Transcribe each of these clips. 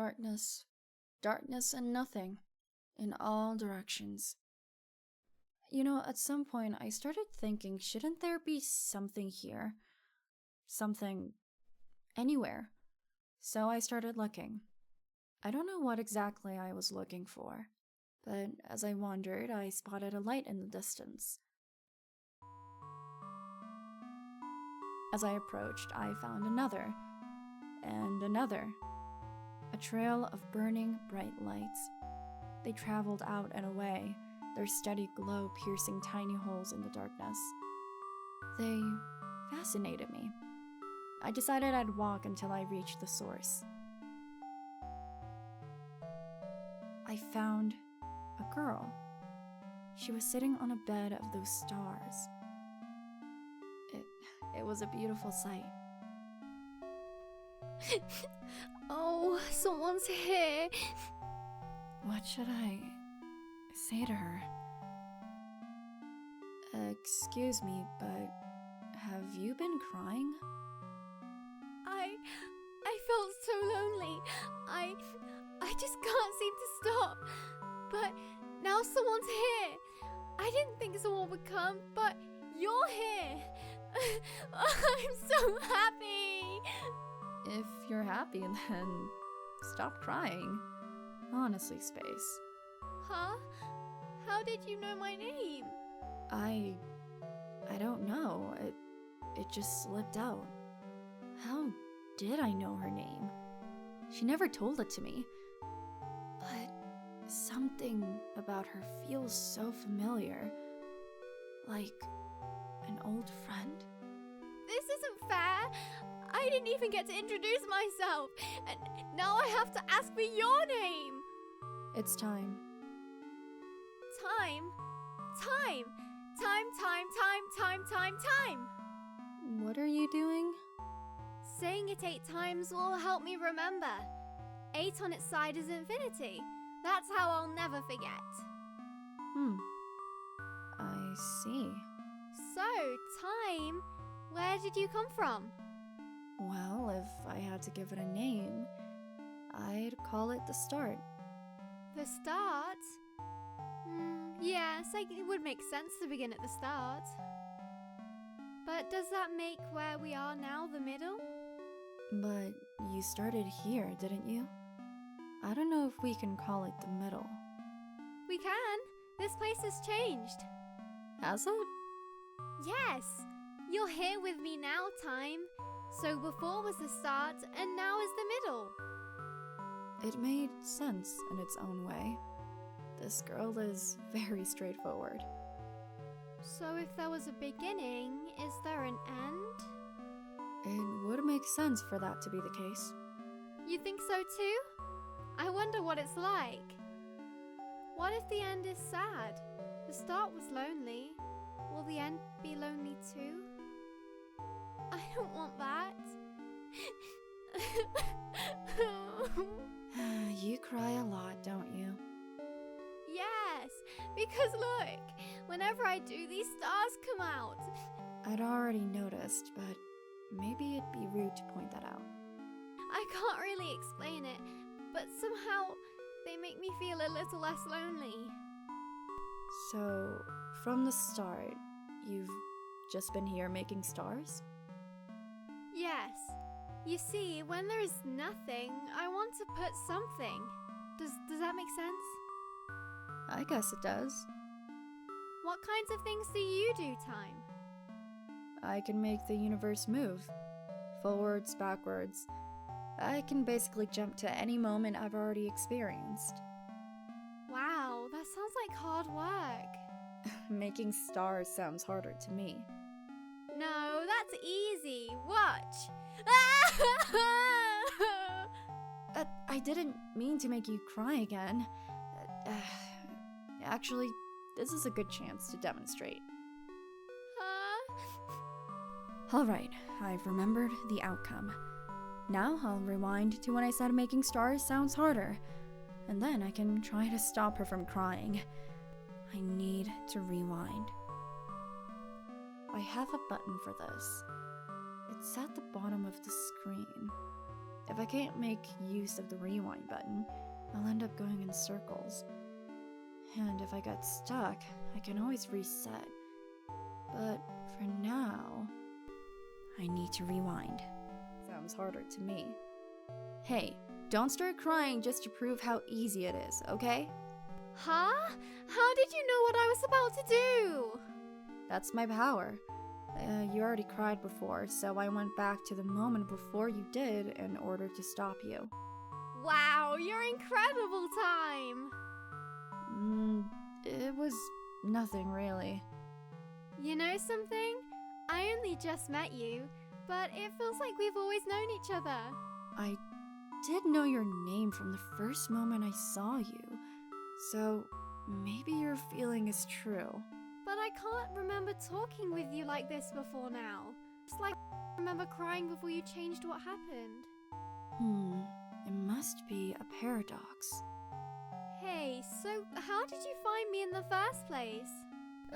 Darkness. Darkness and nothing. In all directions. At some point I started thinking, shouldn't there be something here? Something anywhere. So I started looking. I don't know what exactly I was looking for, but as I wandered, I spotted a light in the distance. As I approached, I found another, and another. A trail of burning bright lights. They traveled out and away, their steady glow piercing tiny holes in the darkness. They fascinated me. I decided I'd walk until I reached the source. I found a girl. She was sitting on a bed of those stars. It was a beautiful sight. Oh, someone's here. What should I say to her? Excuse me, but have you been crying? I felt so lonely. I just can't seem to stop. But now someone's here. I didn't think someone would come, but you're here. I'm so happy. If you're happy, then stop crying. Honestly, Space. Huh? How did you know my name? I don't know. It just slipped out. How did I know her name? She never told it to me. But something about her feels so familiar. Like an old friend. This isn't fair. I didn't even get to introduce myself. And now I have to ask for your name. It's time. Time. What are you doing? Saying it 8 times will help me remember. 8 on its side is infinity. That's how I'll never forget. I see. So, time, where did you come from? Well, if I had to give it a name, I'd call it the start. The start? Yes, it would make sense to begin at the start. But does that make where we are now the middle? But you started here, didn't you? I don't know if we can call it the middle. We can. This place has changed. Has it? Yes. You're here with me now, time. So before was the start, and now is the middle. It made sense in its own way. This girl is very straightforward. So if there was a beginning, is there an end? It would make sense for that to be the case. You think so too? I wonder what it's like. What if the end is sad? The start was lonely. Will the end be lonely too? I don't want that. You cry a lot, don't you? Yes, because look, whenever I do, these stars come out. I'd already noticed, but maybe it'd be rude to point that out. I can't really explain it, but somehow they make me feel a little less lonely. So, from the start, you've just been here making stars? Yes. You see, when there is nothing, I want to put something. Does that make sense? I guess it does. What kinds of things do you do, Time? I can make the universe move. Forwards, backwards. I can basically jump to any moment I've already experienced. Wow, that sounds like hard work. Making stars sounds harder to me. No, that's easy. Watch. I didn't mean to make you cry again. Actually, this is a good chance to demonstrate. Alright, I've remembered the outcome. Now I'll rewind to when I said making stars sounds harder, and then I can try to stop her from crying. I need to rewind. I have a button for this. It's at the bottom of the screen. if I can't make use of the rewind button, I'll end up going in circles. And if I get stuck, I can always reset. But for now, I need to rewind. Sounds harder to me. Hey, don't start crying just to prove how easy it is, okay? Huh? How did you know what I was about to do? That's my power. You already cried before, so I went back to the moment before you did in order to stop you. Wow, you're incredible, Time! It was nothing really. You know something? I only just met you, but it feels like we've always known each other. I did know your name from the first moment I saw you, so maybe your feeling is true. But I can't remember talking with you like this before now. It's like I remember crying before you changed what happened. It must be a paradox. Hey, so how did you find me in the first place?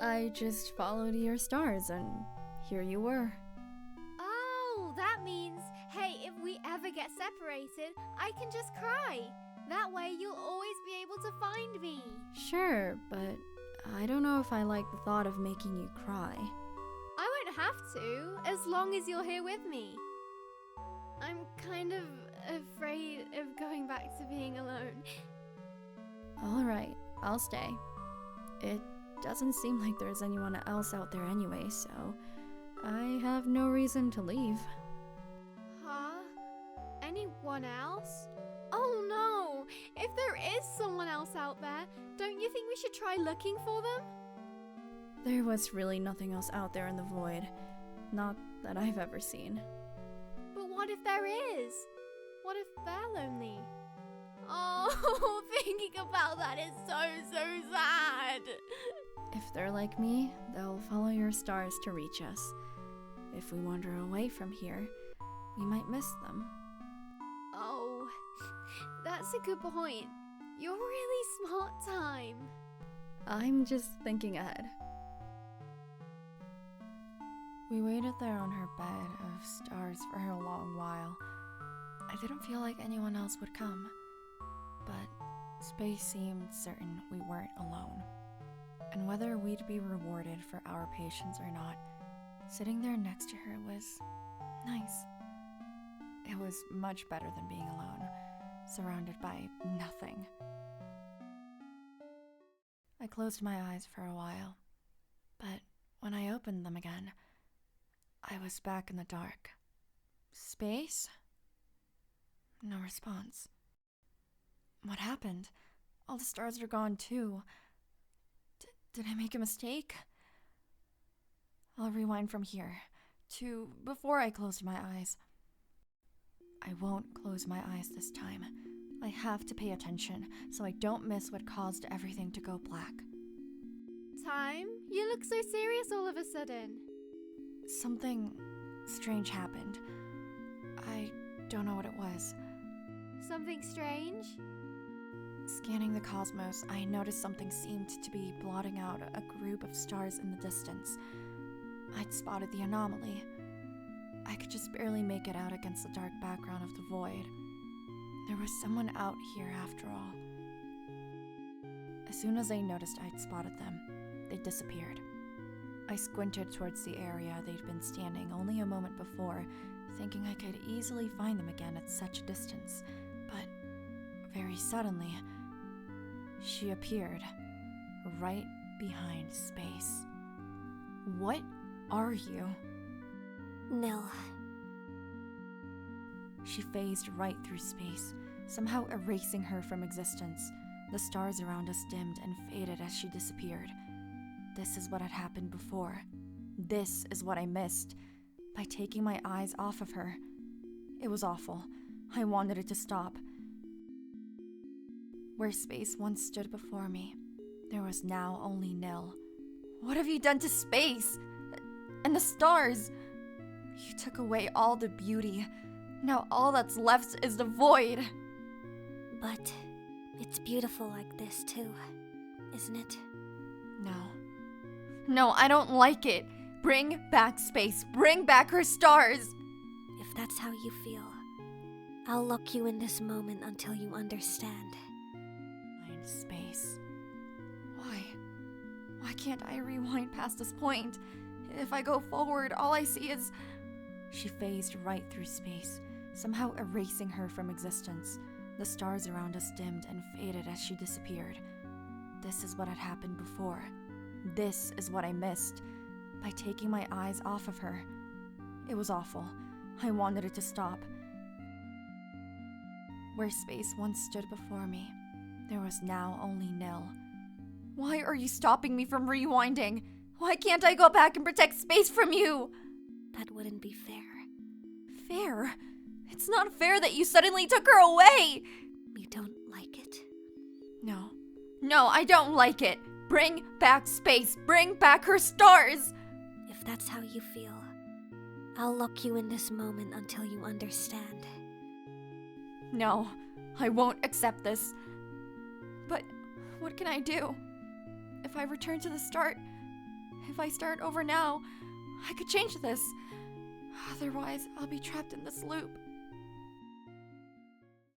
I just followed your stars and here you were. Oh, that means, hey, if we ever get separated, I can just cry. That way you'll always be able to find me. Sure, but I don't know if I like the thought of making you cry. I won't have to, as long as you're here with me. I'm kind of afraid of going back to being alone. Alright, I'll stay. It doesn't seem like there's anyone else out there anyway, so I have no reason to leave. Huh? Anyone else? Oh no! If there is someone else out there, don't you think we should try looking for them? There was really nothing else out there in the void. Not that I've ever seen. But what if there is? What if they're lonely? Oh, thinking about that is so sad. If they're like me, they'll follow your stars to reach us. If we wander away from here, we might miss them. Oh, that's a good point. You're really smart, Time. I'm just thinking ahead. We waited there on her bed of stars for a long while. I didn't feel like anyone else would come, but space seemed certain we weren't alone. And whether we'd be rewarded for our patience or not, sitting there next to her was nice. It was much better than being alone, surrounded by nothing. I closed my eyes for a while, but when I opened them again, I was back in the dark. Space? No response. What happened? All the stars are gone too. Did I make a mistake? I'll rewind from here to before I closed my eyes. I won't close my eyes this time. I have to pay attention so I don't miss what caused everything to go black. Time? You look so serious all of a sudden. Something strange happened. I don't know what it was. Something strange? Scanning the cosmos, I noticed something seemed to be blotting out a group of stars in the distance. I'd spotted the anomaly. I could just barely make it out against the dark background of the void. There was someone out here after all. As soon as I noticed I'd spotted them, they disappeared. I squinted towards the area they'd been standing only a moment before, thinking I could easily find them again at such a distance, but very suddenly, she appeared right behind Space. What are you? Nil. She phased right through Space, somehow erasing her from existence. The stars around us dimmed and faded as she disappeared. This is what had happened before. This is what I missed by taking my eyes off of her. It was awful. I wanted it to stop. Where Space once stood before me, there was now only Nil. What have you done to Space? And the stars? You took away all the beauty. Now all that's left is the void. But it's beautiful like this too, isn't it? No, I don't like it. Bring back Space. Bring back her stars. If that's how you feel, I'll lock you in this moment until you understand. Rewind space. Why? Why can't I rewind past this point? If I go forward, all I see is... She phased right through space, somehow erasing her from existence. The stars around us dimmed and faded as she disappeared. This is what had happened before. This is what I missed. By taking my eyes off of her. It was awful. I wanted it to stop. Where space once stood before me, there was now only nil. Why are you stopping me from rewinding? Why can't I go back and protect space from you? That wouldn't be fair. Fair? It's not fair that you suddenly took her away! You don't like it? No. No, I don't like it! Bring back space! Bring back her stars! If that's how you feel, I'll lock you in this moment until you understand. No, I won't accept this. But what can I do? If I return to the start, if I start over now, I could change this. Otherwise, I'll be trapped in this loop.